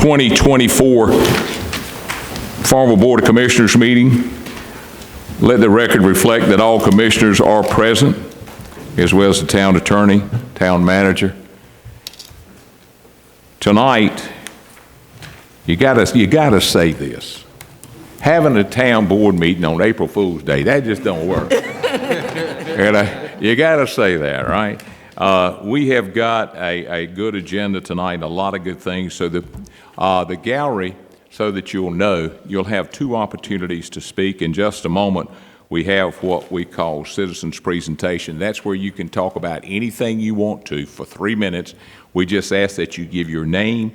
2024 Farmville Board of Commissioners meeting. Let the record reflect that all commissioners are present, as well as the town attorney, town manager. Tonight, you gotta say this. Having a town board meeting on April Fool's Day, that just don't work. And you gotta say that, right? We have got a good agenda tonight, a lot of good things. So the gallery, so that you'll know, you'll have two opportunities to speak. In just a moment, we have what we call citizens presentation. That's where you can talk about anything you want to for 3 minutes. We just ask that you give your name,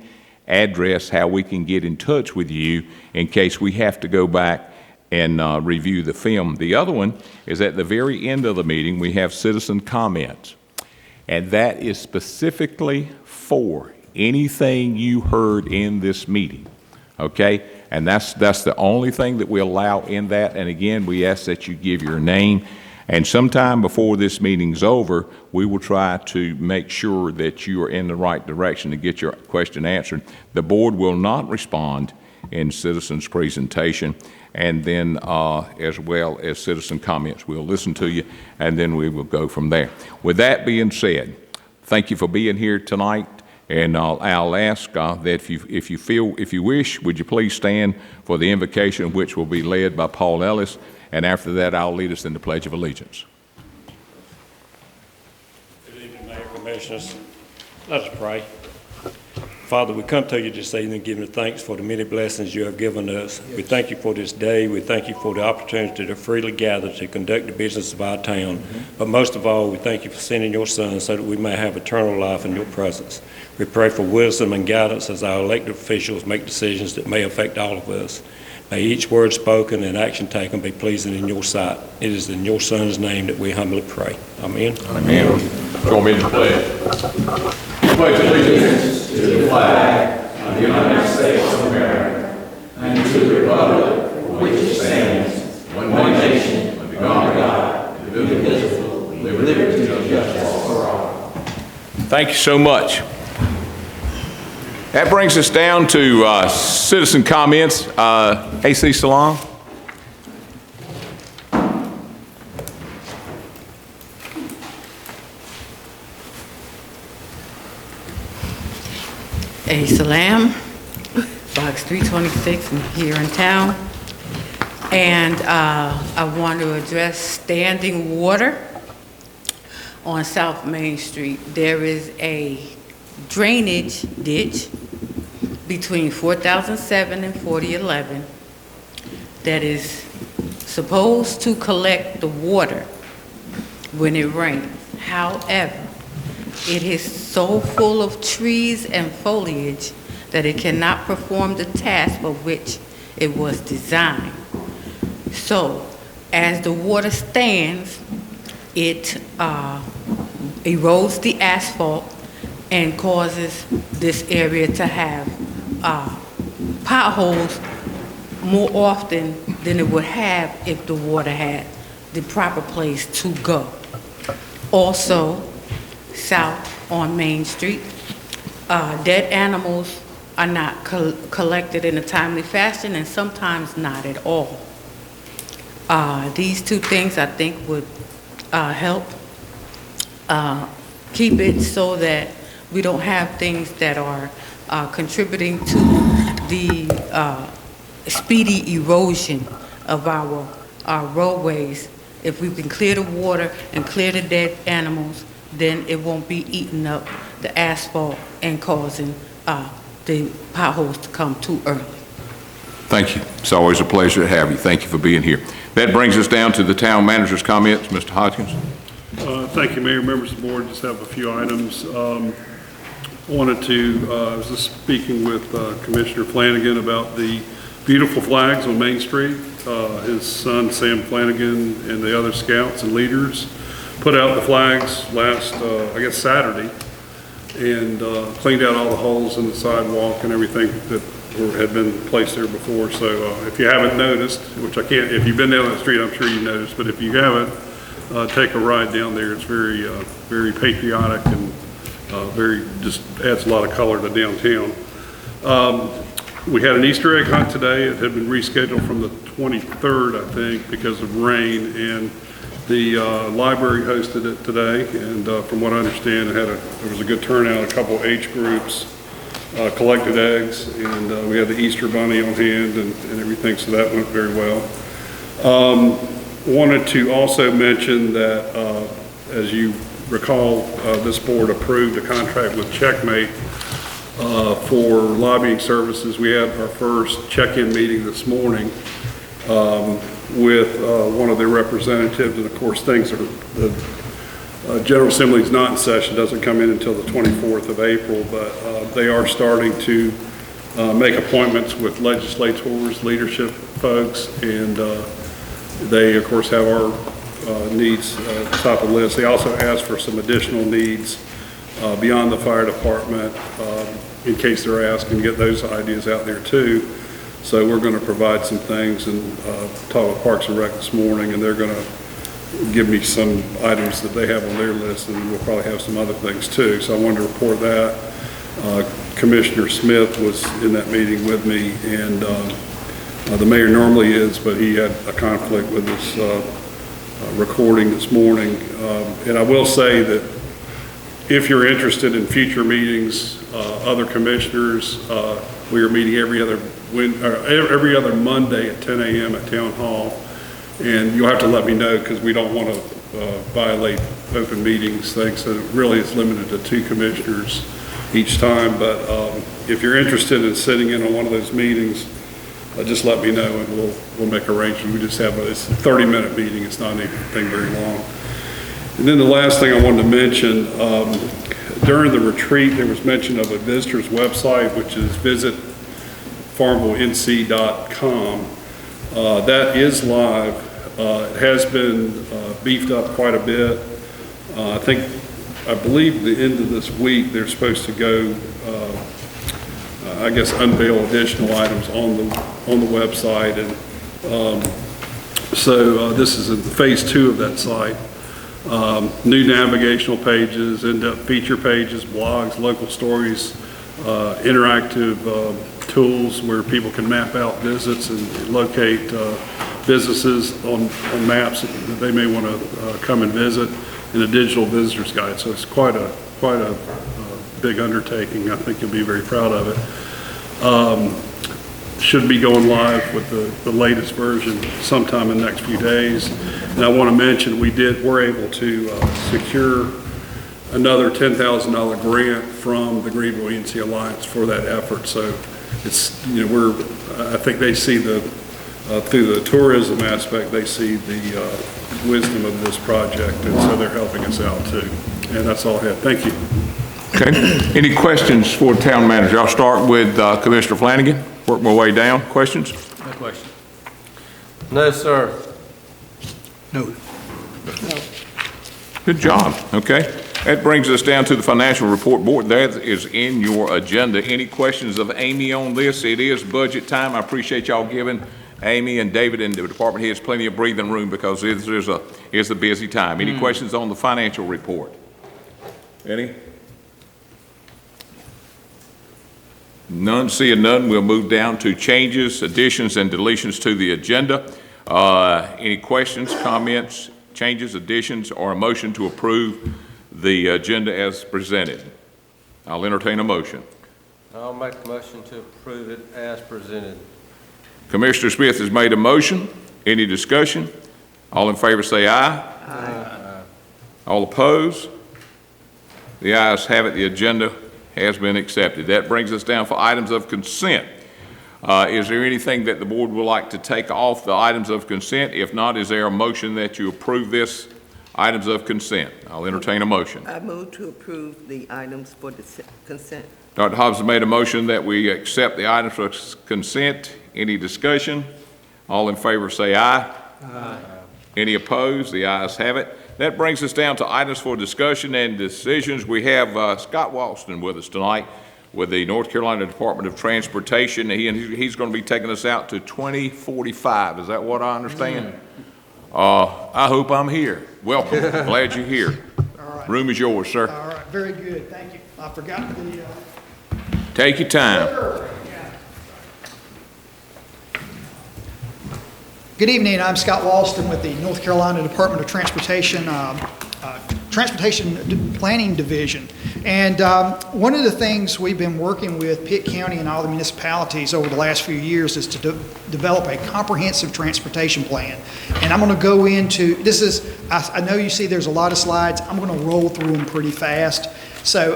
address, how we can get in touch with you in case we have to go back and review the film. The other one is at the very end of the meeting, we have citizen comments. And that is specifically for anything you heard in this meeting, okay? And that's the only thing that we allow in that. And again, we ask that you give your name. And sometime before this meeting's over, we will try to make sure that you are in the right direction to get your question answered. The board will not respond in citizens' presentation, and then as well as citizen comments. We'll listen to you, and then we will go from there. With that being said, thank you for being here tonight, and I'll ask that if you wish, would you please stand for the invocation, which will be led by Paul Ellis, and after that, I'll lead us in the Pledge of Allegiance. Good evening, Mayor, Commissioners. Let us pray. Father, we come to you this evening giving thanks for the many blessings you have given us. We thank you for this day. We thank you for the opportunity to freely gather to conduct the business of our town. But most of all, we thank you for sending your Son so that we may have eternal life in your presence. We pray for wisdom and guidance as our elected officials make decisions that may affect all of us. May each word spoken and action taken be pleasing in your sight. It is in your Son's name that we humbly pray. Amen. Amen. Join me in the pledge. Pledge allegiance to the flag of the United States of America and to the republic for which it stands, one nation, under God, indivisible, with liberty and justice for all. Thank you so much. That brings us down to citizen comments. AC Salon. A Salam, Box 326 here in town. And I want to address standing water on South Main Street. There is a drainage ditch between 4007 and 4011 that is supposed to collect the water when it rains. However, it is so full of trees and foliage that it cannot perform the task for which it was designed. So, as the water stands, it erodes the asphalt and causes this area to have potholes more often than it would have if the water had the proper place to go. Also, south on Main Street, dead animals are not collected in a timely fashion and sometimes not at all. These two things I think would help keep it so that we don't have things that are contributing to the speedy erosion of our roadways. If we can clear the water and clear the dead animals, then it won't be eating up the asphalt and causing the potholes to come too early. Thank you. It's always a pleasure to have you. Thank you for being here. That brings us down to the town manager's comments. Mr. Hodgkins. Thank you, Mayor, members of the board. Just have a few items. I was just speaking with Commissioner Flanagan about the beautiful flags on Main Street. His son, Sam Flanagan, and the other scouts and leaders put out the flags last, I guess, Saturday, and cleaned out all the holes in the sidewalk and everything that had been placed there before. So if you haven't noticed, which I can't, if you've been down that street, I'm sure you noticed, but if you haven't, take a ride down there. It's very, very patriotic and very, just adds a lot of color to downtown. We had an Easter egg hunt today. It had been rescheduled from the 23rd, I think, because of rain, and the library hosted it today, and from what I understand, there was a good turnout. A couple age groups collected eggs, and we had the Easter bunny on hand and everything, so that went very well. Wanted to also mention that, as you recall, this board approved a contract with Checkmate for lobbying services. We had our first check-in meeting this morning with one of their representatives, and of course things are, the General Assembly is not in session, doesn't come in until the 24th of April, but they are starting to make appointments with legislators, leadership folks, and they of course have our needs top of the list. They also asked for some additional needs beyond the fire department in case they're asked, and get those ideas out there too. So we're going to provide some things, and talk with Parks and Rec this morning, and they're going to give me some items that they have on their list, and we'll probably have some other things too. So I wanted to report that. Commissioner Smith was in that meeting with me, and the mayor normally is, but he had a conflict with his recording this morning. And I will say that if you're interested in future meetings, other commissioners, we are meeting every other Monday at 10 a.m. at Town Hall. And you'll have to let me know, because we don't want to violate open meetings things. So it really is limited to 2 commissioners each time. But if you're interested in sitting in on one of those meetings, just let me know, and we'll make arrangements. We just have it's a 30-minute meeting. It's not anything very long. And then the last thing I wanted to mention, during the retreat, there was mention of a visitor's website, which is visitfarmvillenc.com. That is live. It has been beefed up quite a bit. I believe the end of this week, they're supposed to go, I guess, unveil additional items on the website. And so this is in phase 2 of that site. New navigational pages, in-depth feature pages, blogs, local stories, interactive tools where people can map out visits and locate businesses on maps that they may want to come and visit, and a digital visitor's guide. So it's quite a big undertaking. I think you'll be very proud of it. Should be going live with the latest version sometime in the next few days. And I want to mention we're able to secure another $10,000 grant from the Greenville ENC Alliance for that effort. So it's, I think they see through the tourism aspect, they see the wisdom of this project, and so they're helping us out too. And that's all I have. Thank you. Okay. Any questions for the town manager? I'll start with Commissioner Flanagan. Work my way down. Questions? No question. No, sir. No. Good job. Okay. That brings us down to the financial report board. That is in your agenda. Any questions of Amy on this? It is budget time. I appreciate y'all giving Amy and David and the department heads plenty of breathing room, because it's a busy time. Any questions on the financial report? Any? None. Seeing none, we'll move down to changes, additions, and deletions to the agenda. Any questions, comments, changes, additions, or a motion to approve the agenda as presented? I'll entertain a motion. I'll make a motion to approve it as presented. Commissioner Smith has made a motion. Any discussion? All in favor say aye. Aye. All opposed? The ayes have it. The agenda has been accepted. That brings us down for items of consent. Is there anything that the board would like to take off the items of consent? If not, is there a motion that you approve this items of consent? I'll entertain a motion. I move to approve the items for the consent. Dr. Hobbs has made a motion that we accept the items for consent. Any discussion? All in favor say aye. Aye. Any opposed? The ayes have it. That brings us down to items for discussion and decisions. We have Scott Walston with us tonight with the North Carolina Department of Transportation. He's going to be taking us out to 2045. Is that what I understand? I hope I'm here. Welcome. Glad you're here. All right. Room is yours, sir. All right, very good, thank you. I forgot the Take your time. Good evening, I'm Scott Walston with the North Carolina Department of Transportation, Transportation Planning Division. And one of the things we've been working with Pitt County and all the municipalities over the last few years is to develop a comprehensive transportation plan. And I'm going to go into, I know you see there's a lot of slides, I'm going to roll through them pretty fast. So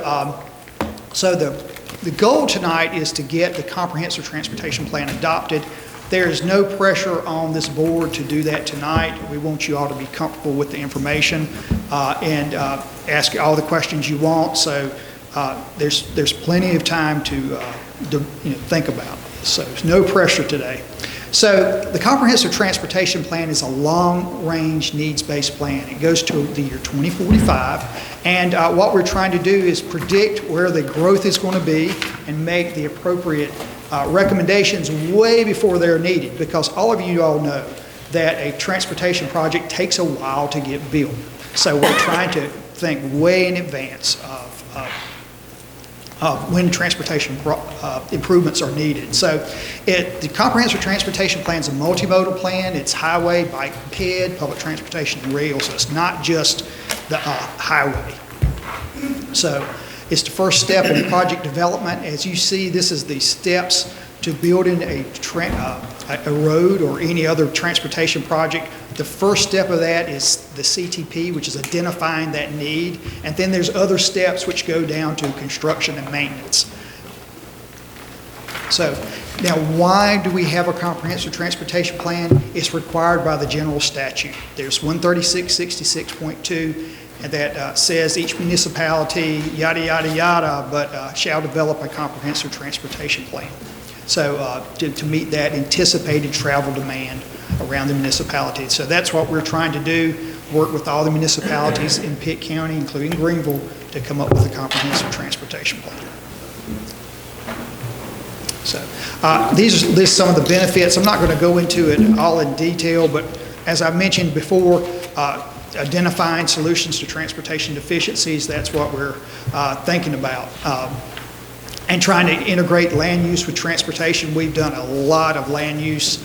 the goal tonight is to get the comprehensive transportation plan adopted. There is no pressure on this board to do that tonight. We want you all to be comfortable with the information and ask all the questions you want. So there's plenty of time to think about this. So there's no pressure today. So the comprehensive transportation plan is a long-range needs-based plan. It goes to the year 2045, and what we're trying to do is predict where the growth is going to be and make the appropriate recommendations way before they're needed, because all of you all know that a transportation project takes a while to get built. So we're trying to think way in advance of when transportation improvements are needed. So the comprehensive transportation plan is a multimodal plan. It's highway, bike, ped, public transportation, and rail. So it's not just the highway. So it's the first step in project development. As you see, this is the steps to building a road or any other transportation project. The first step of that is the CTP, which is identifying that need. And then there's other steps which go down to construction and maintenance. So now, why do we have a comprehensive transportation plan? It's required by the general statute. There's 13666.2. And that says each municipality, yada, yada, yada, but shall develop a comprehensive transportation plan. So to meet that anticipated travel demand around the municipality. So that's what we're trying to do, work with all the municipalities in Pitt County, including Greenville, to come up with a comprehensive transportation plan. So these are some of the benefits. I'm not going to go into it all in detail, but as I mentioned before, identifying solutions to transportation deficiencies, that's what we're thinking about. And trying to integrate land use with transportation. We've done a lot of land use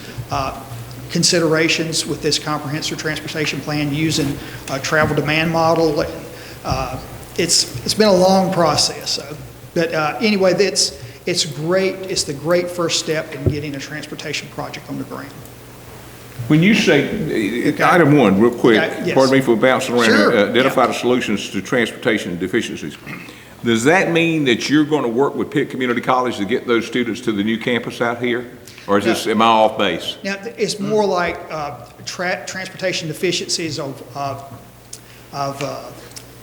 considerations with this comprehensive transportation plan using a travel demand model. It's been a long process. So. But anyway, it's great. It's the great first step in getting a transportation project on the ground. When you say, item one, real quick, Yes. pardon me for bouncing around, Sure. identify the solutions to transportation deficiencies. Does that mean that you're going to work with Pitt Community College to get those students to the new campus out here? Or is this, am I off base? Now, it's more like transportation deficiencies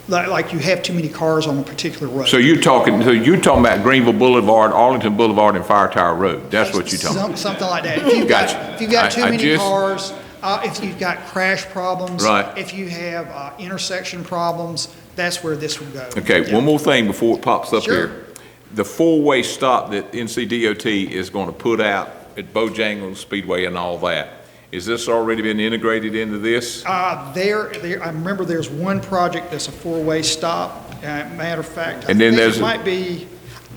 like you have too many cars on a particular road. So you're talking about Greenville Boulevard, Arlington Boulevard, and Fire Tower Road. That's what you're talking about. Something like that. If you've Gotcha. If you've got too many just- cars, if you've got crash problems, Right. if you have intersection problems, that's where this will go. Okay, Yeah. one more thing before it pops up Sure. here. The four-way stop that NCDOT is going to put out at Bojangles Speedway and all that, is this already been integrated into this? I remember there's one project that's a four-way stop. Matter of fact, And then think there's it might be.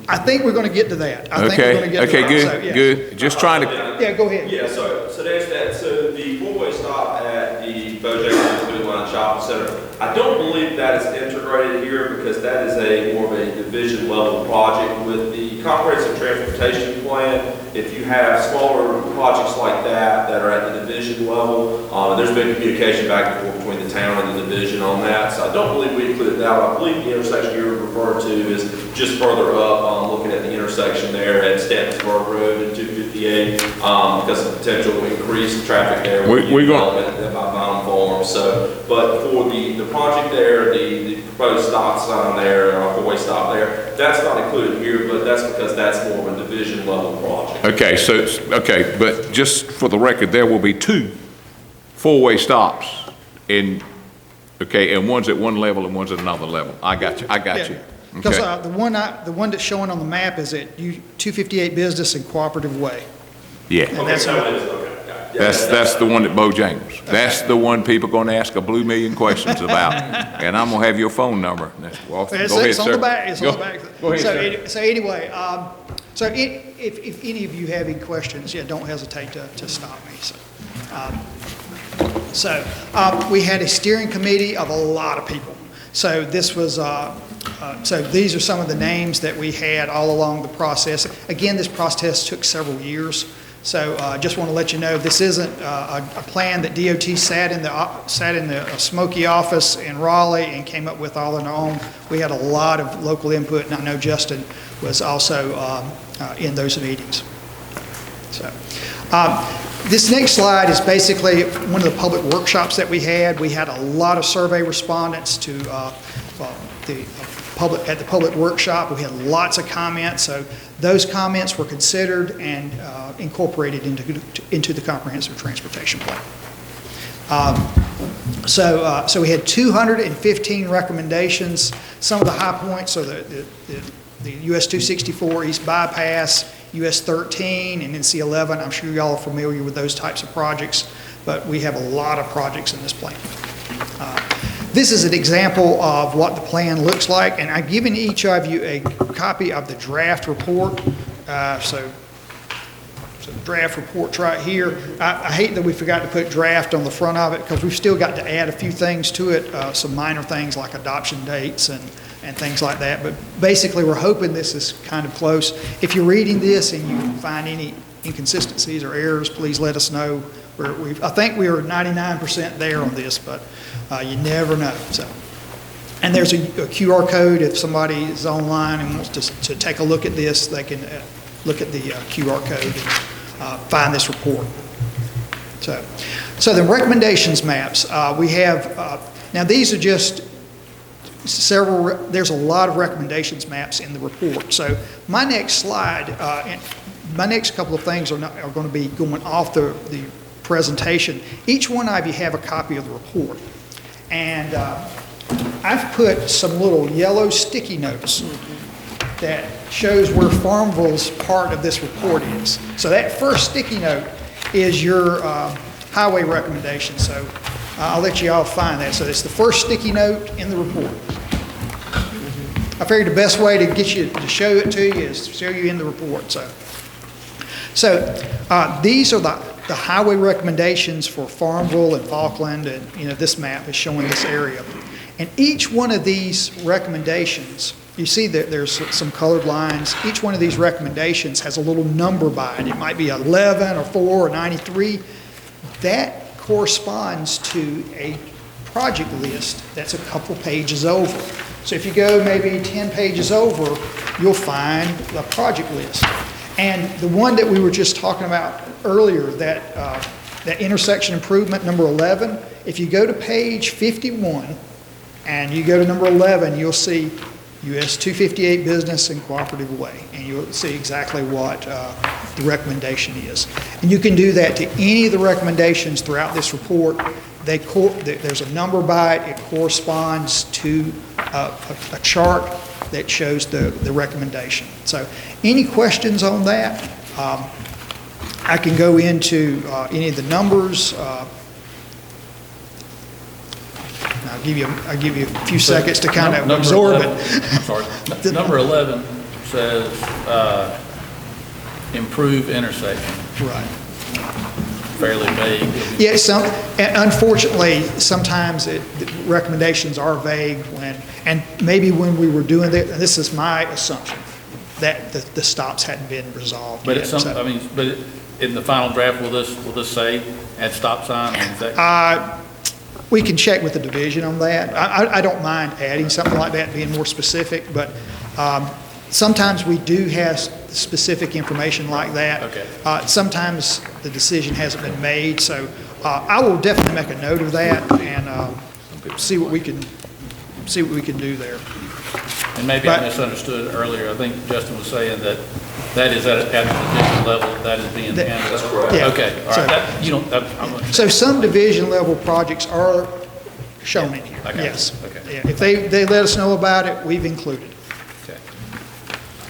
I think we're going to get to that. I think we're going to get to Okay, that. good, So, yeah. good. Just trying to, Yeah, go ahead. Yeah, so there's that. So the four-way stop at the Bojangles Food Line Shopping Center, I don't believe that is integrated here because that is more of a division level project. With the comprehensive transportation plan, if you have smaller projects like that are at the division level, there's been communication back and forth between the town and the division on that. So I don't believe we included that. I believe the intersection you're referring to is just further up, looking at the intersection there at Stantonsburg Road and 258, because of potential increased traffic there. We're going by Bound Farm. So, but for the project there, the proposed stop sign there, four-way stop there, that's not included here, but that's because that's more of a division level project. okay, but just for the record, there will be two four-way stops and one's at one level and one's at another level. I got you. Because Okay. the one that's showing on the map is at 258 Business and Cooperative Way. Yeah. And that's so it is, okay, got it. That's the one at Bojangles. That's the one people gonna ask a blue million questions about. And I'm gonna have your phone number. Well, go ahead, It's on the sir. back, it's on the back. Go ahead, So sir. So anyway, if any of you have any questions, yeah, don't hesitate to stop me, so. We had a steering committee of a lot of people. So this was, so these are some of the names that we had all along the process. Again, this process took several years. So just want to let you know, this isn't a plan that DOT sat in the Smoky office in Raleigh and came up with all on their own. We had a lot of local input, and I know Justin was also in those meetings. So this next slide is basically one of the public workshops that we had. We had a lot of survey respondents to at the public workshop. We had lots of comments, so those comments were considered and incorporated into the comprehensive transportation plan. So we had 215 recommendations. Some of the high points are the US 264 East Bypass, US 13, and NC 11. I'm sure y'all are familiar with those types of projects, but we have a lot of projects in this plan. This is an example of what the plan looks like, and I've given each of you a copy of the draft report. So draft report's right here. I hate that we forgot to put draft on the front of it because we've still got to add a few things to it, some minor things like adoption dates and things like that. But basically, we're hoping this is kind of close. If you're reading this and you find any inconsistencies or errors, please let us know. I think we were 99% there on this, but you never know. So, and there's a QR code. If somebody is online and wants to take a look at this, they can look at the QR code and find this report. So the recommendations maps, we have, now these are just several, there's a lot of recommendations maps in the report. So my next slide, and my next couple of things are going to be going off the presentation. Each one of you have a copy of the report. And I've put some little yellow sticky notes that shows where Farmville's part of this report is. So that first sticky note is your highway recommendation. So I'll let you all find that. So it's the first sticky note in the report. I figured the best way to get you to show it to you is to show you in the report. So these are the highway recommendations for Farmville and Falkland, and this map is showing this area. And each one of these recommendations, you see that there's some colored lines. Each one of these recommendations has a little number by it. It might be 11 or 4 or 93. That corresponds to a project list that's a couple pages over. So if you go maybe 10 pages over, you'll find the project list. And the one that we were just talking about earlier, that intersection improvement, number 11, if you go to page 51 and you go to number 11, you'll see US 258 Business and Cooperative Way, and you'll see exactly what the recommendation is. And you can do that to any of the recommendations throughout this report. There's a number by it. It corresponds to a chart that shows the recommendation. So any questions on that? I can go into any of the numbers. I'll give you a few seconds to kind of absorb it. I'm sorry. Number 11 says improve intersection. Right. Fairly vague. Yeah, and unfortunately, sometimes the recommendations are vague and maybe when we were doing that, and this is my assumption, that the stops hadn't been resolved But yet. but in the final draft, will this say add stop sign? Is that we can check with the division on that. I don't mind adding something like that, being more specific, but sometimes we do have specific information like that. Okay. Sometimes the decision hasn't been made, so I will definitely make a note of that and see what we can do there. And maybe I misunderstood earlier. I think Justin was saying that is at the division level, that is being handled. That's correct. Yeah. Okay, all right. So some division level projects are shown in here, I got you. yes. Okay. Yeah, if they let us know about it, we've included it. Okay.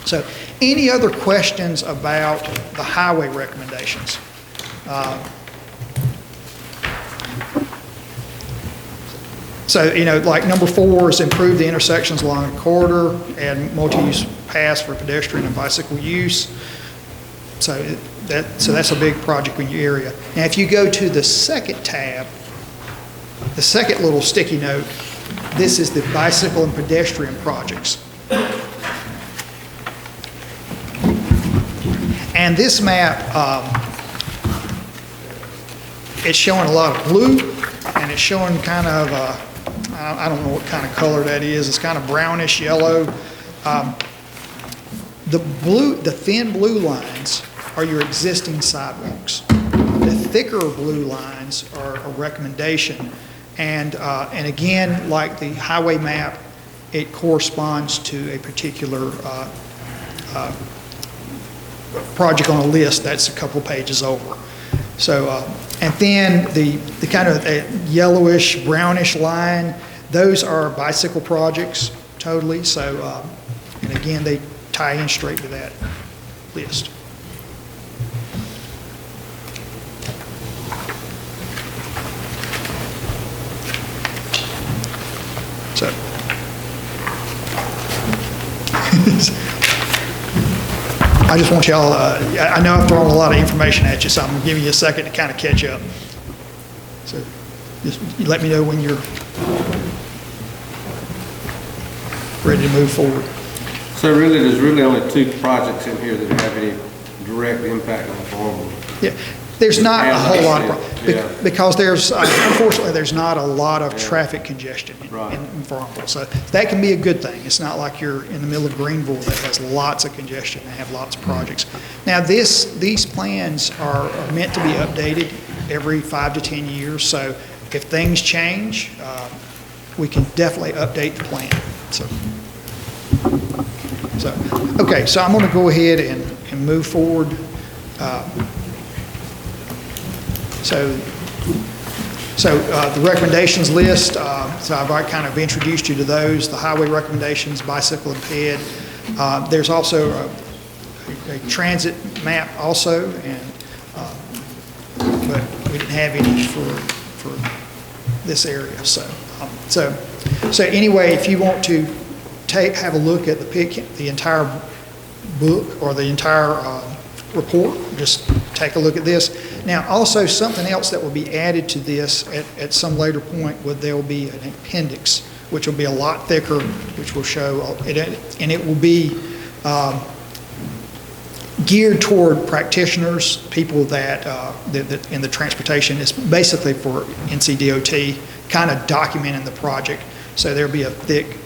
So any other questions about the highway recommendations? So, like number 4 is improve the intersections along the corridor and multi-use paths for pedestrian and bicycle use. So that's a big project in your area. Now, if you go to the second tab, the second little sticky note, this is the bicycle and pedestrian projects. And this map, it's showing a lot of blue, and it's showing kind of, I don't know what kind of color that is. It's kind of brownish yellow. The thin blue lines are your existing sidewalks. The thicker blue lines are a recommendation. And again, like the highway map, it corresponds to a particular project on a list that's a couple pages over. So, and then the kind of yellowish, brownish line, those are bicycle projects totally. So, and again, they tie in straight to that list. So, I just want y'all, I know I've thrown a lot of information at you, so I'm giving you a second to kind of catch up. So just let me know when you're ready to move forward. So really, there's really only 2 projects in here that have any direct impact on Farmville. Yeah, there's not a whole lot of, Yeah. because there's, unfortunately, there's not a lot of traffic congestion Right. in Farmville. So that can be a good thing. It's not like you're in the middle of Greenville that has lots of congestion and have lots of projects. Now, these plans are meant to be updated every 5 to 10 years. So if things change, we can definitely update the plan. So okay, so I'm going to go ahead and move forward. So the recommendations list, so I've already kind of introduced you to those, the highway recommendations, bicycle and ped. There's also a transit map also, but we didn't have any for this area. So anyway, if you want to have a look at the entire book or the entire report, just take a look at this. Now, also something else that will be added to this at some later point, there will be an appendix, which will be a lot thicker, which will show, and it will be geared toward practitioners, people that in the transportation. It's basically for NCDOT, kind of documenting the project. So there'll be a thick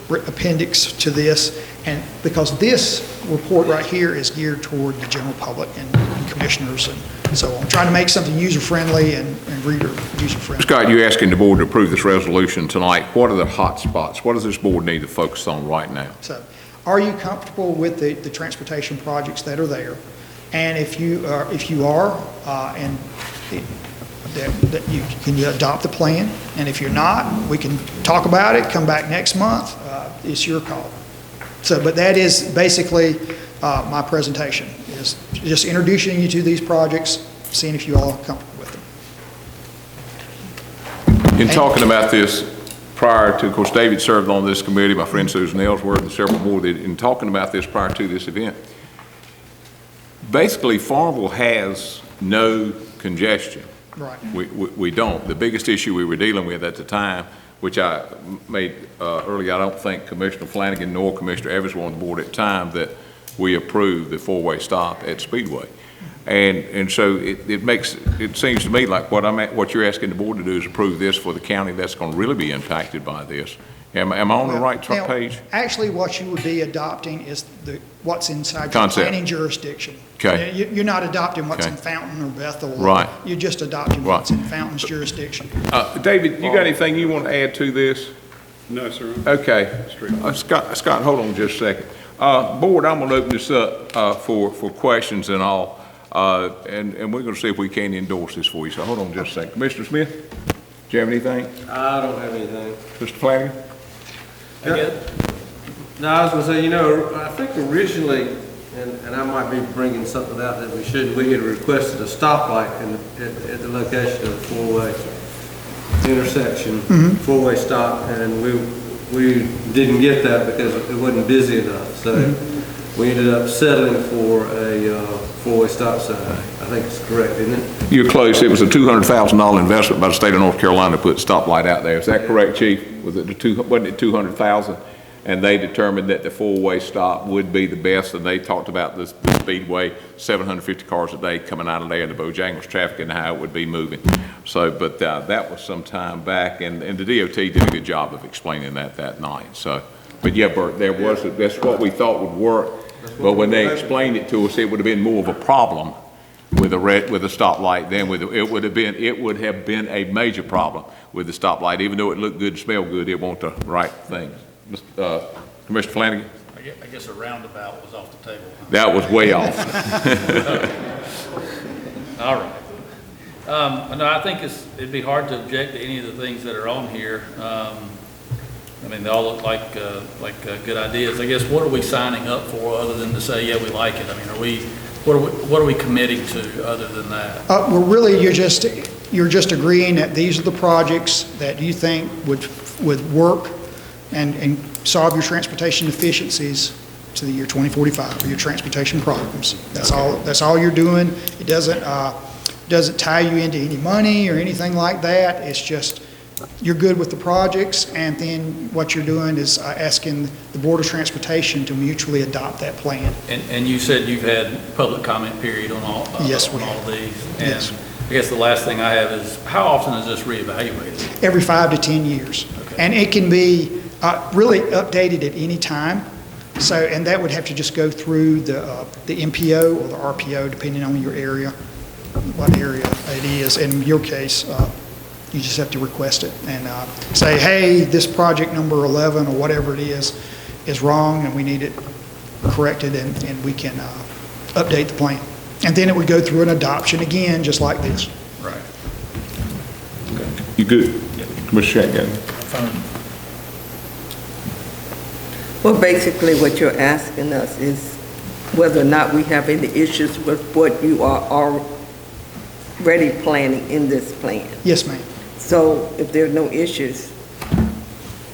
appendix to this, and because this report right here is geared toward the general public and commissioners and so on, trying to make something user-friendly and reader user-friendly. Scott, you're asking the board to approve this resolution tonight. What are the hot spots? What does this board need to focus on right now? So, are you comfortable with the transportation projects that are there? And if you are, and that you can adopt the plan. And if you're not, we can talk about it, come back next month. It's your call. So, but that is basically my presentation, is just introducing you to these projects, seeing if you all are comfortable with them. In talking about this prior to, of course, David served on this committee, my friend Susan Ellsworth and several more, in talking about this prior to this event, basically Farmville has no congestion. Right. We don't. The biggest issue we were dealing with at the time, which I made earlier, I don't think Commissioner Flanagan nor Commissioner Evans were on the board at the time, that we approved the 4-way stop at Speedway. And so it seems to me like what you're asking the board to do is approve this for the county that's going to really be impacted by this. Am I on the right Now, page? Actually, what you would be adopting is what's inside your Concept. planning jurisdiction. Okay. You're not adopting what's Okay. in Fountain or Bethel. Right. You're just adopting Right. what's in Fountain's jurisdiction. David, you got anything you want to add to this? No, sir. Okay. Scott, hold on just a second. Board, I'm going to open this up for questions and all, and we're going to see if we can endorse this for you. So hold on just a second. Commissioner Smith, do you have anything? I don't have anything. Mr. Flanagan? No, I was gonna say, I think originally, and I might be bringing something out that we shouldn't, we had requested a stoplight at the location of the 4-way. intersection, four-way stop, and we didn't get that because it wasn't busy enough. So we ended up settling for a four-way stop sign. I think it's correct, isn't it? You're close. It was a $200,000 investment by the state of North Carolina to put a stoplight out there. Is that correct, Chief? Wasn't it 200,000? And they determined that the four-way stop would be the best, and they talked about the speedway, 750 cars a day coming out of there, and the Bojangles traffic and how it would be moving. So, but that was some time back, and the DOT did a good job of explaining that night. So, but yeah, Bert, that's what we thought would work. But when they explained it to us, it would have been more of a problem with a stoplight than it would have been a major problem with the stoplight. Even though it looked good, smelled good, it wasn't the right thing. Commissioner Flanagan? I guess a roundabout was off the table. That was way off. All right. No, I think it'd be hard to object to any of the things that are on here. I mean, they all look like good ideas. I guess, what are we signing up for other than to say, yeah, we like it? I mean, what are we committing to other than that? Well, really, you're just agreeing that these are the projects that you think would work and solve your transportation deficiencies to the year 2045, or your transportation problems. That's all you're doing. It doesn't tie you into any money or anything like that. It's just, you're good with the projects, and then what you're doing is asking the Board of Transportation to mutually adopt that plan. And you said you've had public comment period on all Yes, we on all have. these. And Yes. I guess the last thing I have is, how often is this reevaluated? Every 5 to 10 years. Okay. And it can be really updated at any time. So, and that would have to just go through the MPO or the RPO, depending on your area, what area it is. In your case, you just have to request it and say, hey, this project number 11 or whatever it is wrong, and we need it corrected, and we can update the plan. And then it would go through an adoption again, just like this. Right. You good? Commissioner Shotgun? Fine. Well, basically, what you're asking us is whether or not we have any issues with what you are already planning in this plan. Yes, ma'am. So if there are no issues,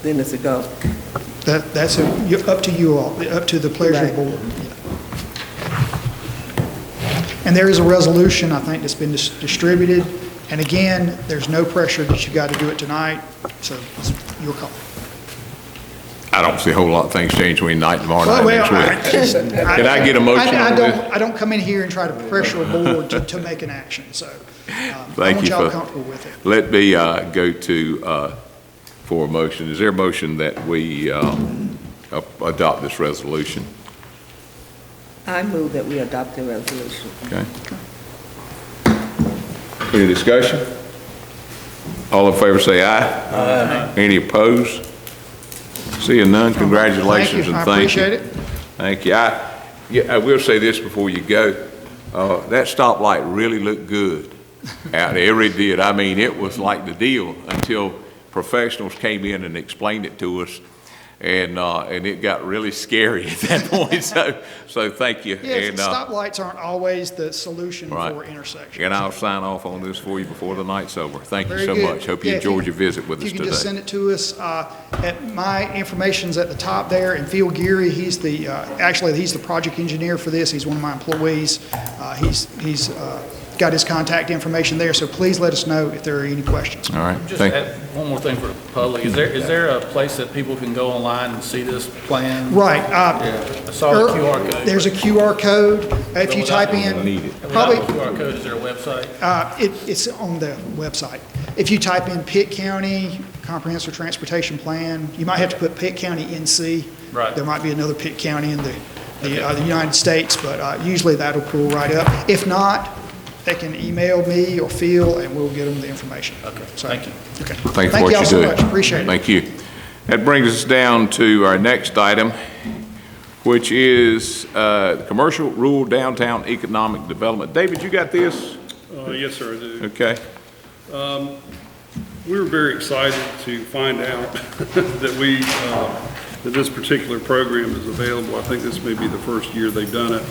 then it's a go. That's up to you all, up to the pleasure of the Right. board. And there is a resolution, I think, that's been distributed. And again, there's no pressure that you got to do it tonight, so it's your call. I don't see a whole lot of things change between night and tomorrow night Well, next week. Can I get a motion on this? I don't come in here and try to pressure a board to make an action, so I Thank want you y'all for- comfortable with it. Let me go to, for a motion. Is there a motion that we adopt this resolution? I move that we adopt the resolution. Okay. Any discussion? All in favor say aye. Aye. Any opposed? Seeing none, congratulations and I thank you. appreciate it. Thank you. I will say this before you go. That stoplight really looked good out there. It really did. I mean, it was like the deal until professionals came in and explained it to us. And it got really scary at that point. So thank you. Yes, And, stoplights aren't always the solution Right. for intersections. and I'll sign off on this for you before the night's over. Thank you Very so good. much. Hope you Yeah, enjoyed your visit with us If you can just today. send it to us, my information's at the top there, and Phil Geary, he's the project engineer for this, he's one of my employees. He's got his contact information there, so please let us know if there are any questions. All right. Just Thank add one more thing for the public. Is there a place that people can go online and see this plan? Right. I saw the QR code. There's a QR code. If you type Need in, it. probably, Without the QR code, is there a website? it's on the website. If you type in Pitt County Comprehensive Transportation Plan, you might have to put Pitt County NC. Right. There might be another Pitt County in the United States, but usually that'll pull right up. If not, they can email me or Phil, and we'll get them the information. Okay, So- thank you. Okay. Thank you for what y'all you so do. much. Appreciate it. Thank you. That brings us down to our next item, which is Commercial Rural Downtown Economic Development. David, you got this? Yes, sir, I do. Okay. We were very excited to find out that this particular program is available. I think this may be the first year they've done it.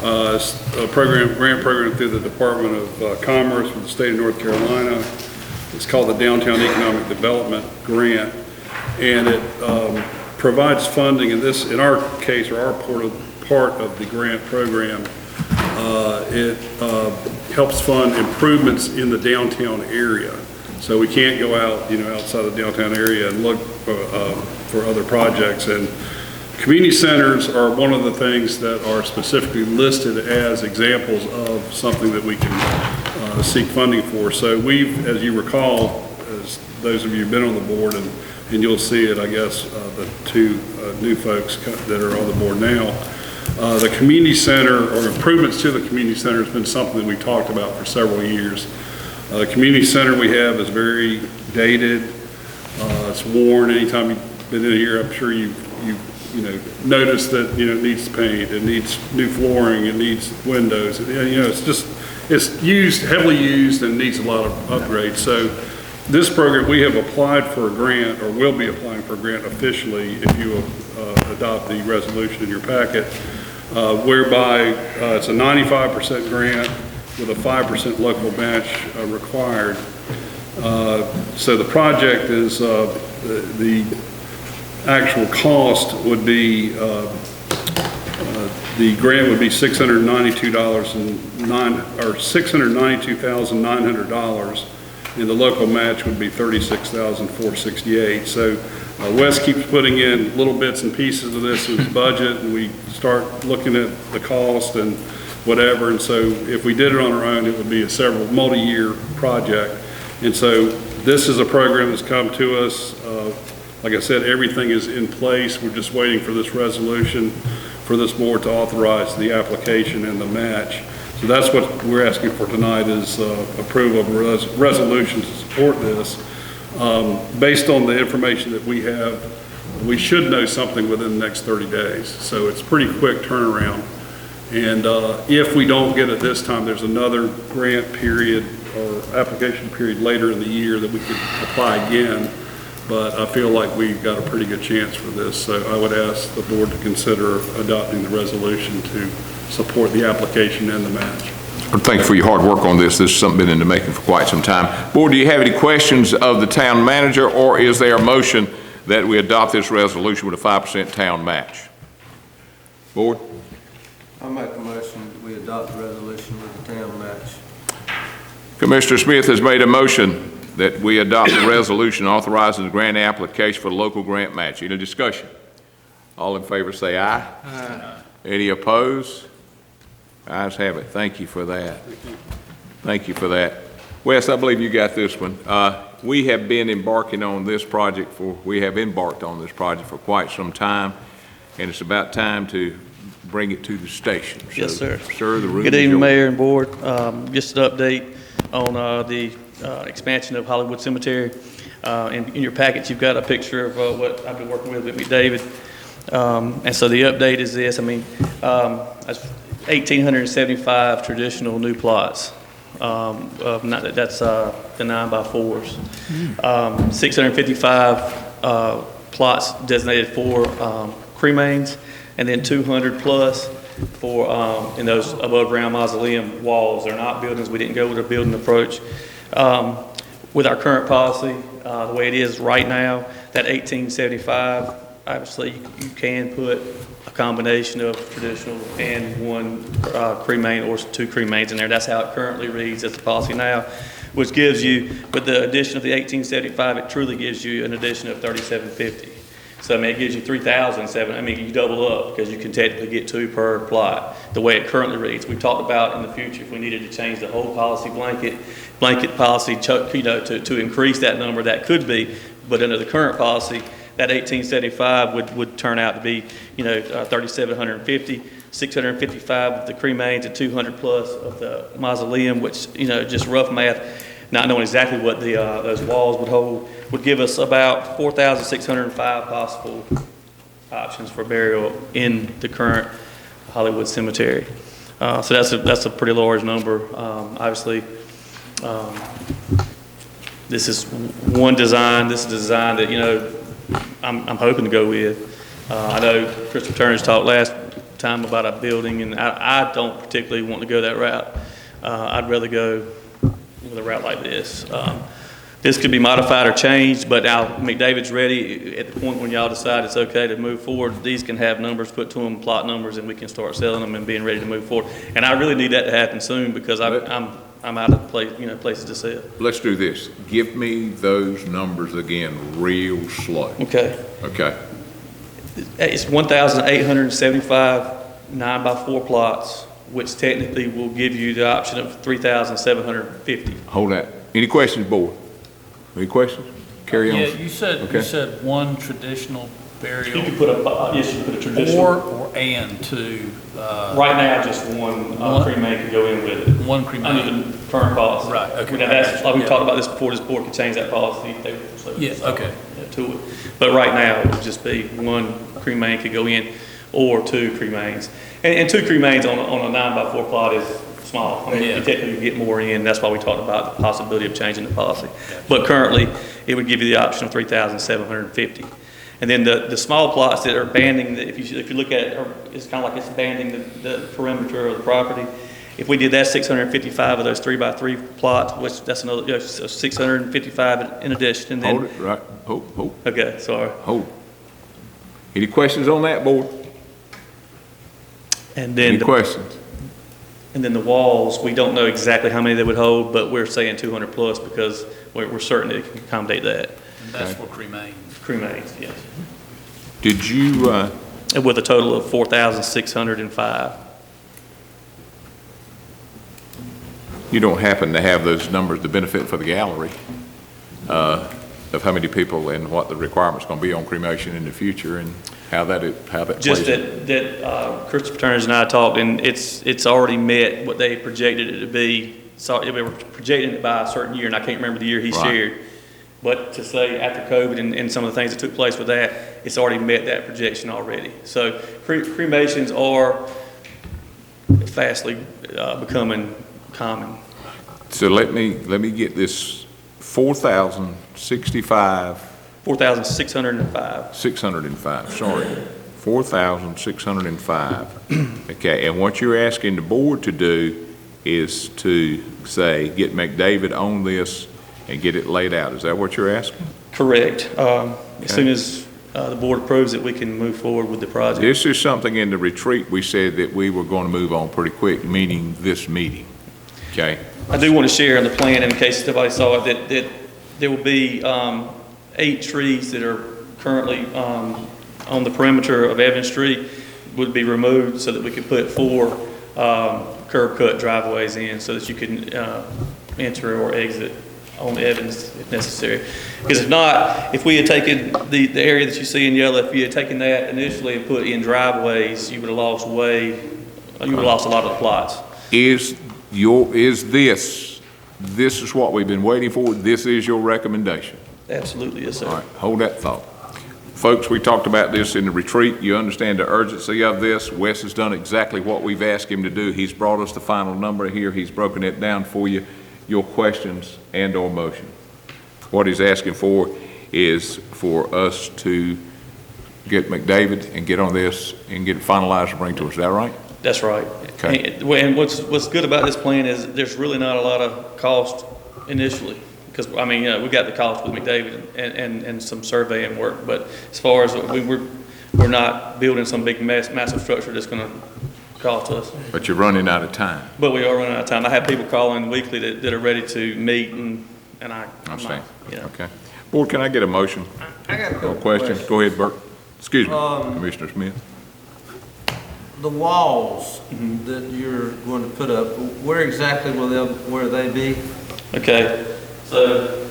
It's a grant program through the Department of Commerce with the state of North Carolina. It's called the Downtown Economic Development Grant, and it provides funding. In our case, or our part of the grant program, it helps fund improvements in the downtown area. So we can't go out, outside the downtown area and look for other projects. And community centers are one of the things that are specifically listed as examples of something that we can seek funding for. So we've, as you recall, as those of you who've been on the board, and you'll see it, I guess, the two new folks that are on the board now, the community center, or improvements to the community center, has been something that we talked about for several years. The community center we have is very dated. It's worn. Anytime you've been in here, I'm sure you've noticed that it needs paint, it needs new flooring, it needs windows. It's used, heavily used, and needs a lot of upgrades. So this program, we have applied for a grant, or will be applying for a grant officially if you adopt the resolution in your packet, whereby it's a 95% grant with a 5% local match required. So the project is, the actual cost would be, the grant would be $692,900, and the local match would be $36,468. So Wes keeps putting in little bits and pieces of this in his budget, and we start looking at the cost and whatever. And so if we did it on our own, it would be a several multi-year project. And so this is a program that's come to us. Like I said, everything is in place. We're just waiting for this resolution for this board to authorize the application and the match. So that's what we're asking for tonight, is approval of a resolution to support this. Based on the information that we have, we should know something within the next 30 days. So it's pretty quick turnaround. And if we don't get it this time, there's another grant period or application period later in the year that we could apply again. But I feel like we've got a pretty good chance for this. So I would ask the board to consider adopting the resolution to support the application and the match. Well, thank you for your hard work on this. This is something been in the making for quite some time. Board, do you have any questions of the town manager, or is there a motion that we adopt this resolution with a 5% town match? Board? I'll make a motion that we adopt the resolution with the town match. Commissioner Smith has made a motion that we adopt the resolution authorizing the grant application for the local grant match. Any discussion? All in favor say aye. Aye. Any opposed? Ayes have it. Thank you for that. Thank you for that. Wes, I believe you got this one. We have been embarked on this project for quite some time, and it's about time to bring it to the station. So, yes, sir. Sir, the room Good is evening, yours. Mayor and Board. Just an update on the expansion of Hollywood Cemetery. In your package, you've got a picture of what I've been working with McDavid. And so the update is this. I mean, that's 1,875 traditional new plots. That's the 9x4s. 655 plots designated for cremains, and then 200 plus for in those above ground mausoleum walls. They're not buildings. We didn't go with a building approach. With our current policy, the way it is right now, that 1875, obviously you can put a combination of traditional and one cremain or two cremains in there. That's how it currently reads as the policy now, which gives you, with the addition of the 1875, it truly gives you an addition of 3,750. So I mean, it gives you 3,007. I mean, you double up because you can technically get two per plot. The way it currently reads, we talked about in the future if we needed to change the whole policy blanket policy, to increase that number, that could be. But under the current policy, that 1875 would turn out to be, 3,750, 655 of the cremains and 200 plus of the mausoleum, which, just rough math, not knowing exactly what the those walls would hold, would give us about 4,605 possible options for burial in the current Hollywood Cemetery. So that's a pretty large number. Obviously, this is one design. This is a design that I'm hoping to go with. I know Christopher Turner's talked last time about a building, and I don't particularly want to go that route. I'd rather go with a route like this. This could be modified or changed, but now McDavid's ready. At the point when y'all decide it's okay to move forward, these can have numbers put to them, plot numbers, and we can start selling them and being ready to move forward. And I really need that to happen soon because I'm out of places to sell. Let's do this. Give me those numbers again real slow. Okay. Okay. It's 1,875 9x4 plots, which technically will give you the option of 3,750. Hold that. Any questions, board? Any questions? Carry on. Yeah, you Okay. said one traditional You burial could put yes, you could put a traditional. or and two, Right now, just one cremain could go in with it. one cremain. Under the current policy. Right, okay. Now, that's, like we Yeah. talked about this before, this board could change that policy. Yeah, okay. To it. But right now, it would just be one cremain could go in or two cremains. And two cremains on a 9x4 plot is small. I mean, Yeah. you technically get more in. That's why we talked about the possibility of changing the policy. But currently, it would give you the option of 3,750. And then the small plots that are banding, if you look at it, it's kind of like it's banding the perimeter of the property. If we did that, 655 of those 3x3 plots, which that's another, so 655 in addition. And then, Hold it, right. Hold. okay, sorry. Hold. Any questions on that, board? And then, Any questions? and then the walls, we don't know exactly how many they would hold, but we're saying 200 plus because we're certain it can accommodate that. And that's for cremains. Cremains, yes. Did you, And with a total of 4,605. you don't happen to have those numbers, the benefit for the gallery, of how many people and what the requirement's gonna be on cremation in the future and how that Just plays in? that Christopher Turner and I talked, and it's already met what they projected it to be. So they were projecting it by a certain year, and I can't remember the year he Right. shared. But to say after COVID and some of the things that took place with that, it's already met that projection already. So cremations are fastly becoming common. So let me get this, 4,065, 4,605. 605, sorry, 4,605. Okay, and what you're asking the board to do is to say, get McDavid on this and get it laid out. Is that what you're asking? Correct. As soon as the board approves it, we can move forward with the project. This is something in the retreat we said that we were going to move on pretty quick, meaning this meeting. Okay? I do want to share in the plan, in case somebody saw it, that there will be 8 trees that are currently on the perimeter of Evans Street would be removed so that we could put 4 curb cut driveways in so that you can enter or exit on Evans if necessary. Because if not, if we had taken the area that you see in yellow, if you had taken that initially and put in driveways, you would have lost a lot of the plots. Is this is what we've been waiting for, this is your recommendation? Absolutely, yes, sir. All right, hold that thought. Folks, we talked about this in the retreat. You understand the urgency of this. Wes has done exactly what we've asked him to do. He's brought us the final number here. He's broken it down for you, your questions and/or motion. What he's asking for is for us to get McDavid and get on this and get it finalized and bring to us. Is that right? That's right. Okay. And what's good about this plan is there's really not a lot of cost initially. Because, I mean, we got the cost with McDavid and some surveying work, but as far as we're not building some big massive structure that's going to cost us. But you're running out of time. But we are running out of time. I have people calling weekly that are ready to meet, and I Understand? you know. Okay. Board, can I get a motion? I got a No couple questions? questions. Go ahead, Bert. Excuse me, Commissioner Smith. The walls that you're going to put up, where exactly will they be? Okay, so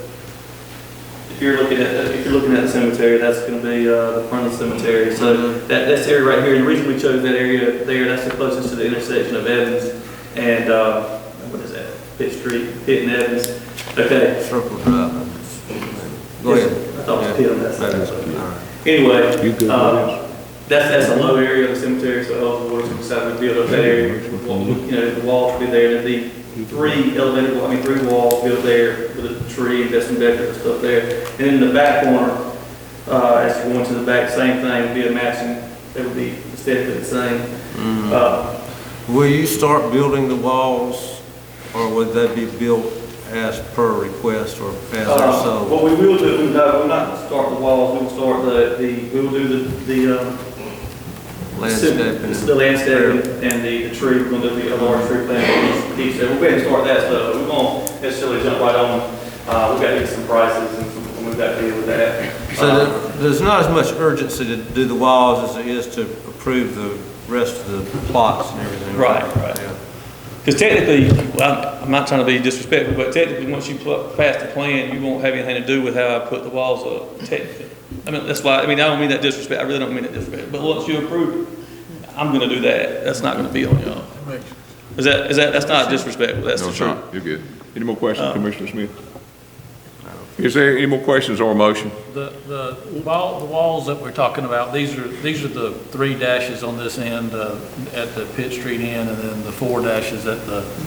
if you're looking at the cemetery, that's going to be the front of the cemetery. So that's the area right here. And the reason we chose that area there, that's the closest to the intersection of Evans and what is that? Pitt and Evans. Okay. Circle Drive. Go ahead. I thought it was Pitt on that side. All right. Anyway, You good with that's a low area of the cemetery, so all the boys decided to build up that area. You know, the walls will be there, there'll be 3 walls built there with a tree and some decorative stuff there. And in the back corner, as you go into the back, same thing, would be a matching, it would be aesthetically the same. Will you start building the walls, or would they be built as per request or as they're sold? What we will do, no, we're not gonna start the walls, we'll start we will do the Landscaping. the landscaping and the tree, we're gonna do the large tree plant piece there. We'll go ahead and start that stuff, we won't necessarily jump right on. We've got to get some prices and we've got to deal with that. So there's not as much urgency to do the walls as there is to approve the rest of the plots and everything. Right. Yeah. Because technically, well, I'm not trying to be disrespectful, but technically, once you pass the plan, you won't have anything to do with how I put the walls up, technically. I mean, that's why, I don't mean that disrespect, I really don't mean that disrespect, but once you approve it, I'm gonna do that, that's not gonna be on y'all. That's not disrespectful, that's No, the it's truth. not. You're good. Any more questions, Commissioner Smith? Is there any more questions or a motion? The walls that we're talking about, these are the 3 dashes on this end, at the Pitt Street end, and then the 4 dashes at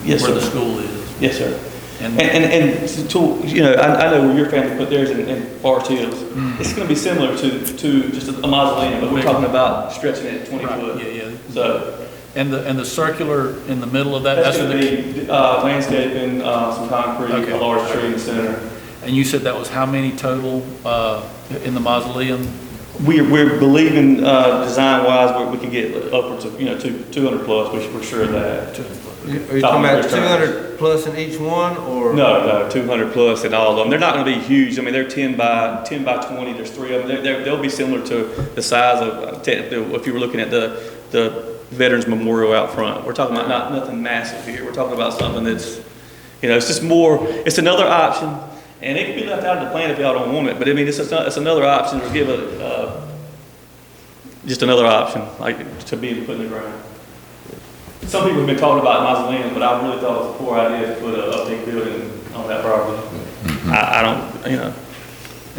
Yes, where the sir. school is. Yes, sir. And- And to, you know, I know where your family put theirs in Forest Hills. It's gonna be similar to just a mausoleum, but we're talking about stretching it 20 Right, foot. yeah. So, And the circular in the middle of that, that's that's gonna the, be, landscaping, some concrete, Okay. a large tree in the center. and you said that was how many total, in the mausoleum? We're believing, design-wise, we can get upwards of, 200 plus, we're sure of that. Are you talking about 200 plus in each one, or? No, 200 plus in all of them. They're not gonna be huge. I mean, they're 10 by 20. There's 3 of them. They'll be similar to the size of, technically, if you were looking at the Veterans Memorial out front. We're talking about nothing massive here. We're talking about something that's, it's just more, it's another option. And it can be left out of the plan if y'all don't want it, but I mean, it's another option to give just another option, like to be put in the ground. Some people have been talking about mausoleums, but I really thought it was a poor idea to put a big building on that property. I don't,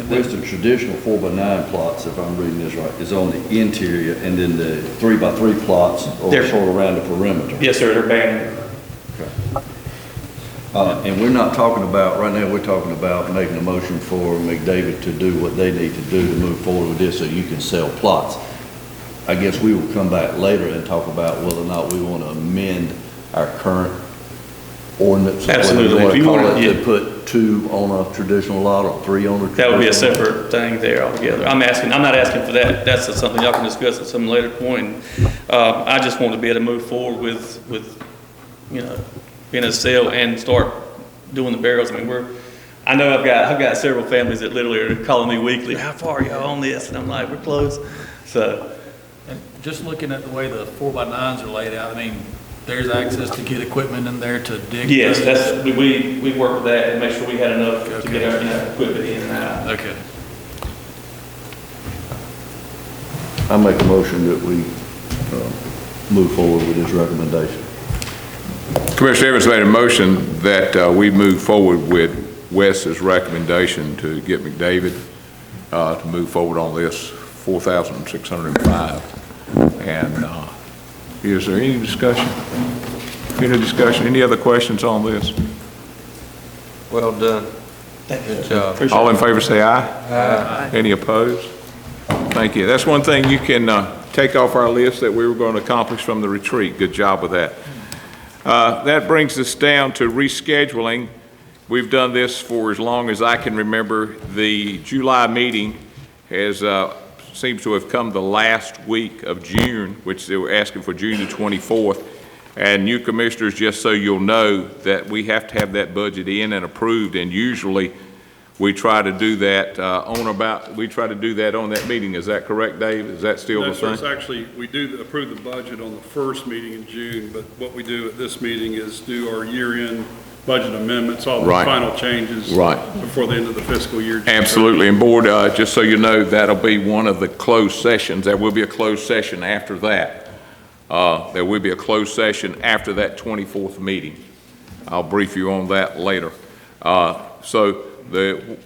Where's the traditional 4x9 plots, if I'm reading this right, is on the interior, and then the 3x3 plots are They're- sort of around the perimeter. yes, sir, they're banned. And we're not talking about, right now, we're talking about making a motion for McDavid to do what they need to do to move forward with this so you can sell plots. I guess we will come back later and talk about whether or not we want to amend our current ordinance. Absolutely. Whether If we you want to call want it to- to put 2 on a traditional lot or 3 on a traditional lot. That would be a separate thing there altogether. I'm not asking for that. That's something y'all can discuss at some later point. I just want to be able to move forward with being a sale and start doing the barrels. I mean, I know I've got several families that literally are calling me weekly, how far are y'all on this? And I'm like, we're close. So, And just looking at the way the 4x9s are laid out, I mean, there's access to get equipment in there to dig. yes, those. we work with that and make sure we had enough to get our equipment in and out. Okay. I make a motion that we move forward with this recommendation. Commissioner Evans made a motion that we move forward with Wes's recommendation to get McDavid to move forward on this 4,605. And is there any discussion? Any other questions on this? Well done. Good job. Appreciate All it. in favor say aye. Aye. Any opposed? Thank you. That's one thing you can take off our list that we were going to accomplish from the retreat. Good job with that. That brings us down to rescheduling. We've done this for as long as I can remember. The July meeting seems to have come the last week of June, which they were asking for June the 24th. And you commissioners, just so you'll know that we have to have that budget in and approved, and usually we try to do that on that meeting. Is that correct, Dave? Is that still No, the sir, same? it's actually, we do approve the budget on the first meeting in June, but what we do at this meeting is do our year-end budget amendments, all the Right. final changes. Right. Before the end of the fiscal year. Absolutely. And board, just so you know, that'll be one of the closed sessions. There will be a closed session after that. There will be a closed session after that 24th meeting. I'll brief you on that later. So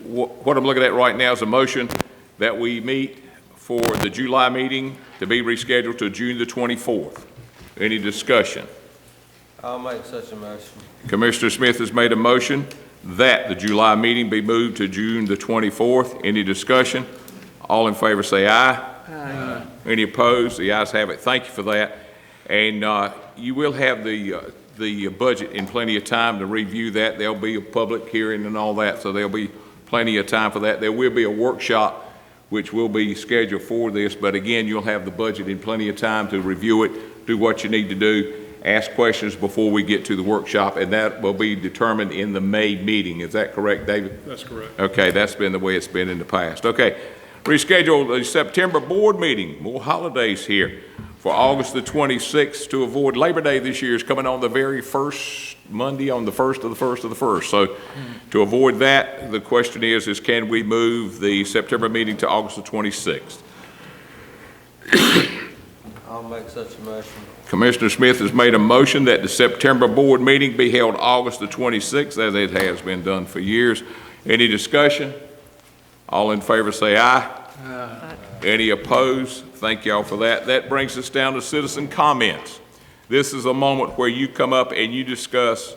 what I'm looking at right now is a motion that we meet for the July meeting to be rescheduled to June the 24th. Any discussion? I'll make such a motion. Commissioner Smith has made a motion that the July meeting be moved to June the 24th. Any discussion? All in favor say aye. Aye. Any opposed? The ayes have it. Thank you for that. And you will have the the budget in plenty of time to review that. There'll be a public hearing and all that, so there'll be plenty of time for that. There will be a workshop which will be scheduled for this, but again, you'll have the budget in plenty of time to review it, do what you need to do, ask questions before we get to the workshop, and that will be determined in the May meeting. Is that correct, David? That's correct. Okay, that's been the way it's been in the past. Okay, reschedule the September board meeting, more holidays here, for August the 26th to avoid Labor Day this year is coming on the very first Monday on the 1st of the 1st of the 1st. So to avoid that, the question is can we move the September meeting to August the 26th? I'll make such a motion. Commissioner Smith has made a motion that the September board meeting be held August the 26th, as it has been done for years. Any discussion? All in favor say aye. Aye. Any opposed? Thank y'all for that. That brings us down to citizen comments. This is a moment where you come up and you discuss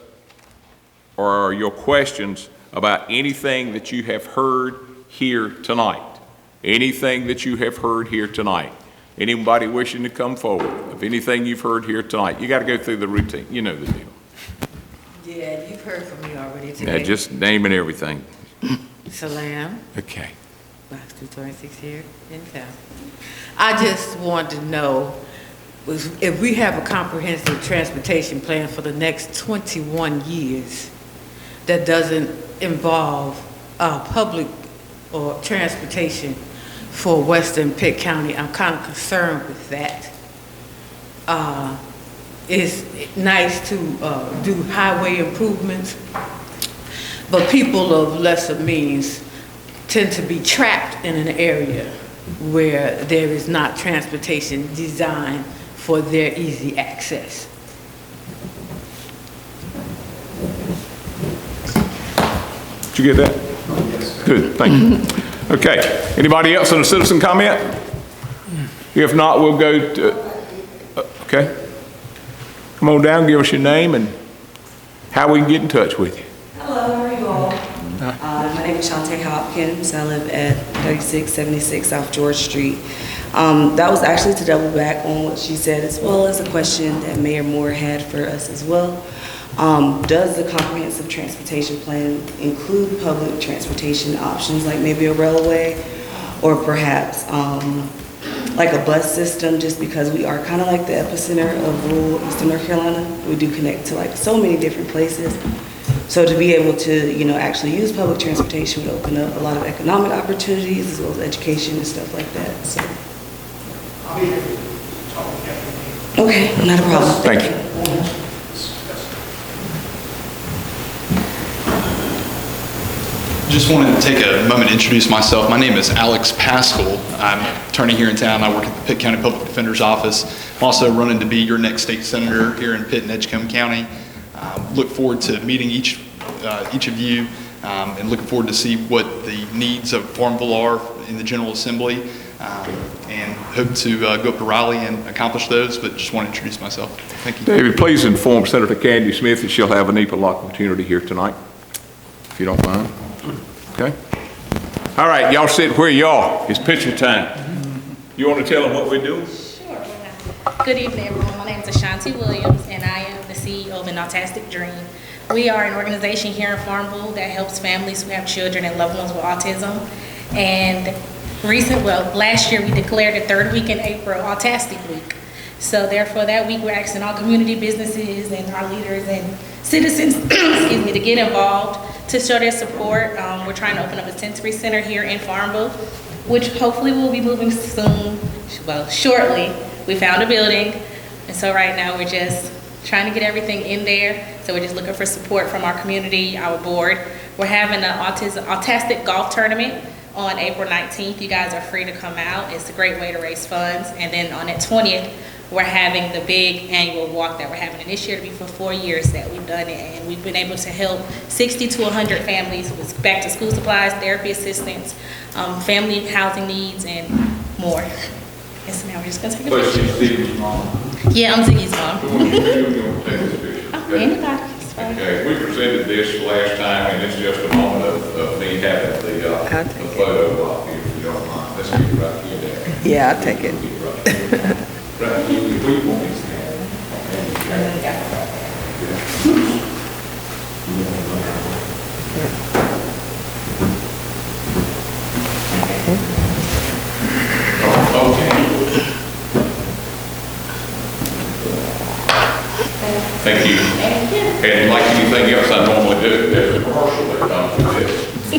or your questions about anything that you have heard here tonight. Anything that you have heard here tonight. Anybody wishing to come forward of anything you've heard here tonight. You got to go through the routine. You know the deal. Yeah, you've heard from me already today. Yeah, just naming everything. Salam. Okay. Box 226 here in town. I just want to know if we have a comprehensive transportation plan for the next 21 years that doesn't involve public or transportation for Western Pitt County. I'm kind of concerned with that. It's nice to do highway improvements, but people of lesser means tend to be trapped in an area where there is not transportation designed for their easy access. Did you get that? Yes. Good, thank you. Okay, anybody else on a citizen comment? If not, we'll go to, okay. Come on down, give us your name and how we can get in touch with you. Hello, how are you all? My name is Shantae Hopkins. I live at 3676 South George Street. That was actually to double back on what she said, as well as a question that Mayor Moore had for us as well. Does the comprehensive transportation plan include public transportation options, like maybe a railway, or perhaps like a bus system, just because we are kind of like the epicenter of rural Eastern North Carolina. We do connect to like so many different places. So to be able to, you know, actually use public transportation would open up a lot of economic opportunities as well as education and stuff like that. So. Okay, not a problem. Thank you. Just wanted to take a moment to introduce myself. My name is Alex Pascal. I'm an attorney here in town. I work at the Pitt County Public Defender's Office. I'm also running to be your next state senator here in Pitt and Edgecombe County. Look forward to meeting each of you and looking forward to see what the needs of Farmville are in the General Assembly, and hope to go up to Raleigh and accomplish those, but just want to introduce myself. Thank you. David, please inform Senator Candy Smith that she'll have an equal opportunity here tonight, if you don't mind. Okay? All right, y'all sit where you are. It's picture time. You want to tell them what we're doing? Sure. Good evening, everyone. My name is Ashanti Williams, and I am the CEO of An Autistic Dream. We are an organization here in Farmville that helps families who have children and loved ones with autism. And last year we declared the third week in April Autistic Week. So therefore that week we're asking all community businesses and our leaders and citizens excuse me, to get involved, to show their support. We're trying to open up a sensory center here in Farmville, which hopefully will be moving soon, well, shortly. We found a building, and so right now we're just trying to get everything in there. So we're just looking for support from our community, our board. We're having an autistic golf tournament on April 19th. You guys are free to come out. It's a great way to raise funds. And then on the 20th, we're having the big annual walk that we're having. And this year to be for 4 years that we've done it. And we've been able to help 60 to 100 families with back to school supplies, therapy assistance, family housing needs, and more. And so now we're just gonna take a picture. Ziggy's mom. Yeah, I'm Ziggy's mom. Oh, anybody. Okay, we presented this last time, and it's just a moment of me having the photo op here, if you don't mind. Let's get it right here, there. Yeah, I'll take it. Right here. Right here, we want these things. Thank you. And like anything else I normally do, there's a commercial that comes with this. He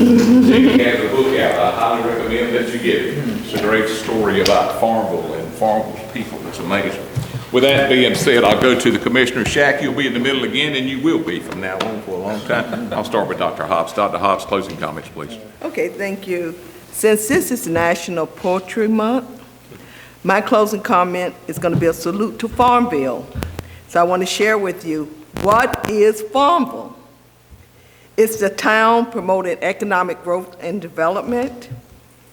has a book out. I highly recommend that you get it. It's a great story about Farmville and Farmville's people. It's amazing. With that being said, I'll go to the Commissioner's shack. You'll be in the middle again, and you will be from now on for a long time. I'll start with Dr. Hobbs. Dr. Hobbs, closing comments, please. Okay, thank you. Since this is National Poultry Month, my closing comment is going to be a salute to Farmville. So I want to share with you, what is Farmville? It's the town promoting economic growth and development.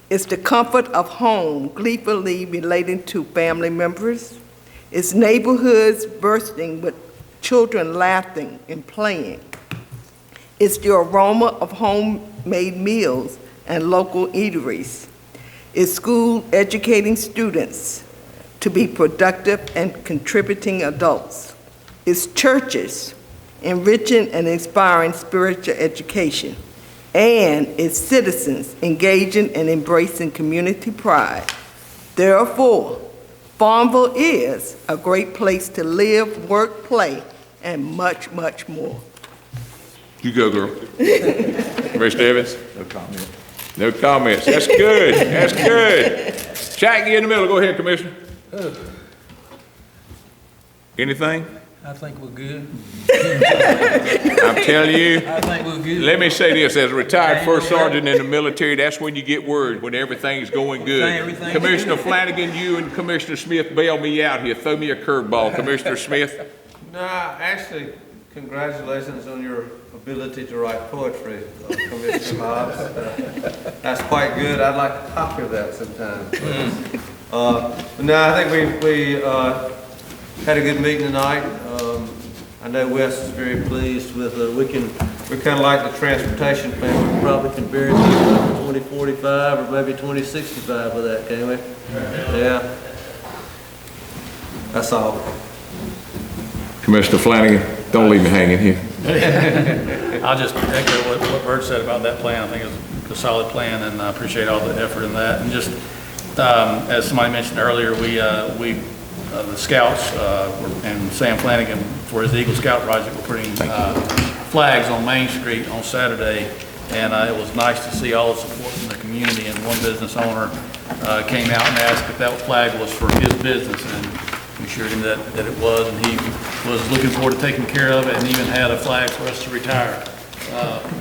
It's the comfort of home, gleefully relating to family members. It's neighborhoods bursting with children laughing and playing. It's the aroma of homemade meals and local eateries. It's school educating students to be productive and contributing adults. It's churches enriching and inspiring spiritual education. And it's citizens engaging and embracing community pride. Therefore, Farmville is a great place to live, work, play, and much, much more. You go, girl. Commissioner Evans? No comments. No comments. That's good. That's good. Jack, you in the middle. Go ahead, Commissioner. Anything? I think we're good. I'm telling you. I think we're good. Let me say this, as a retired first sergeant in the military, that's when you get worried, when everything's going good. Commissioner Flanagan, you and Commissioner Smith bail me out here. Throw me a curveball. Commissioner Smith? No, actually, congratulations on your ability to write poetry, Commissioner Hobbs. That's quite good. I'd like to copy that sometime. No, I think we had a good meeting tonight. I know Wes is very pleased with, we're kind of like the transportation plan. We probably can vary this up to 2045 or maybe 2065 with that, can we? Yeah. That's all. Commissioner Flanagan, don't leave me hanging here. I'll just echo what Bert said about that plan. I think it's a solid plan, and I appreciate all the effort in that. And just as somebody mentioned earlier, the Scouts and Sam Flanagan for his Eagle Scout project were putting flags on Main Street on Saturday, and it was nice to see all the support from the community. And one business owner came out and asked if that flag was for his business, and we assured him that it was, and he was looking forward to taking care of it, and even had a flag for us to retire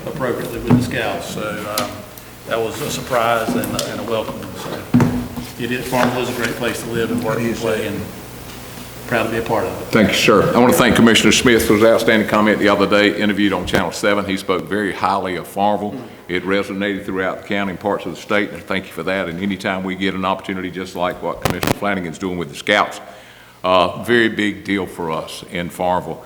appropriately with the Scouts. So that was a surprise and a welcome. So Farmville is a great place to live and work and play, and proud to be a part of it. Thank you, sir. I want to thank Commissioner Smith for his outstanding comment the other day, interviewed on Channel 7. He spoke very highly of Farmville. It resonated throughout the county and parts of the state, and thank you for that. And anytime we get an opportunity, just like what Commissioner Flanagan's doing with the Scouts, very big deal for us in Farmville.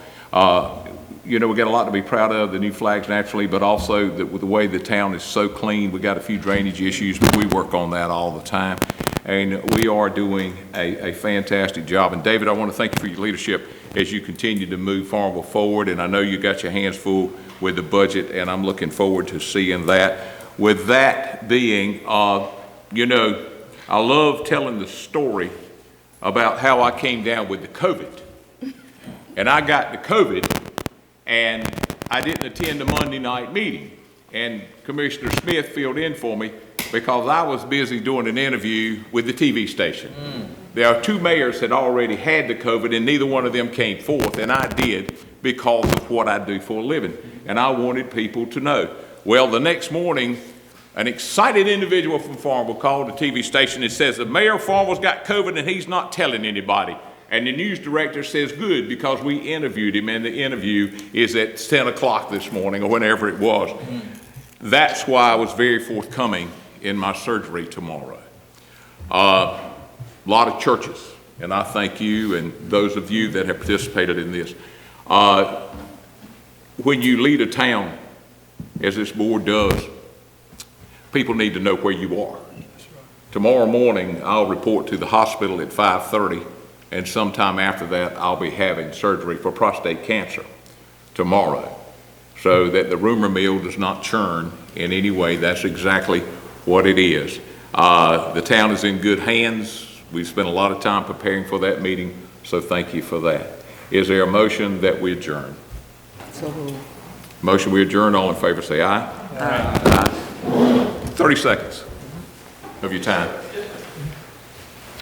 You know, we got a lot to be proud of, the new flags naturally, but also with the way the town is so clean. We got a few drainage issues, but we work on that all the time. And we are doing a fantastic job. And David, I want to thank you for your leadership as you continue to move Farmville forward. And I know you got your hands full with the budget, and I'm looking forward to seeing that. With that being, you know, I love telling the story about how I came down with the COVID. And I got the COVID, and I didn't attend the Monday night meeting. And Commissioner Smith filled in for me because I was busy doing an interview with the TV station. There are two mayors that already had the COVID, and neither one of them came forth, and I did because of what I do for a living. And I wanted people to know. Well, the next morning, an excited individual from Farmville called the TV station and says, the mayor of Farmville's got COVID and he's not telling anybody. And the news director says, good, because we interviewed him, and the interview is at 10 o'clock this morning or whenever it was. That's why I was very forthcoming in my surgery tomorrow. A lot of churches, and I thank you and those of you that have participated in this. When you lead a town, as this board does, people need to know where you are. Tomorrow morning, I'll report to the hospital at 5:30, and sometime after that, I'll be having surgery for prostate cancer. tomorrow, so that the rumor mill does not churn in any way. That's exactly what it is. The town is in good hands. We've spent a lot of time preparing for that meeting, so thank you for that. Is there a motion that we adjourn? So moved. Motion we adjourn, all in favor say aye. Aye. 30 seconds of your time.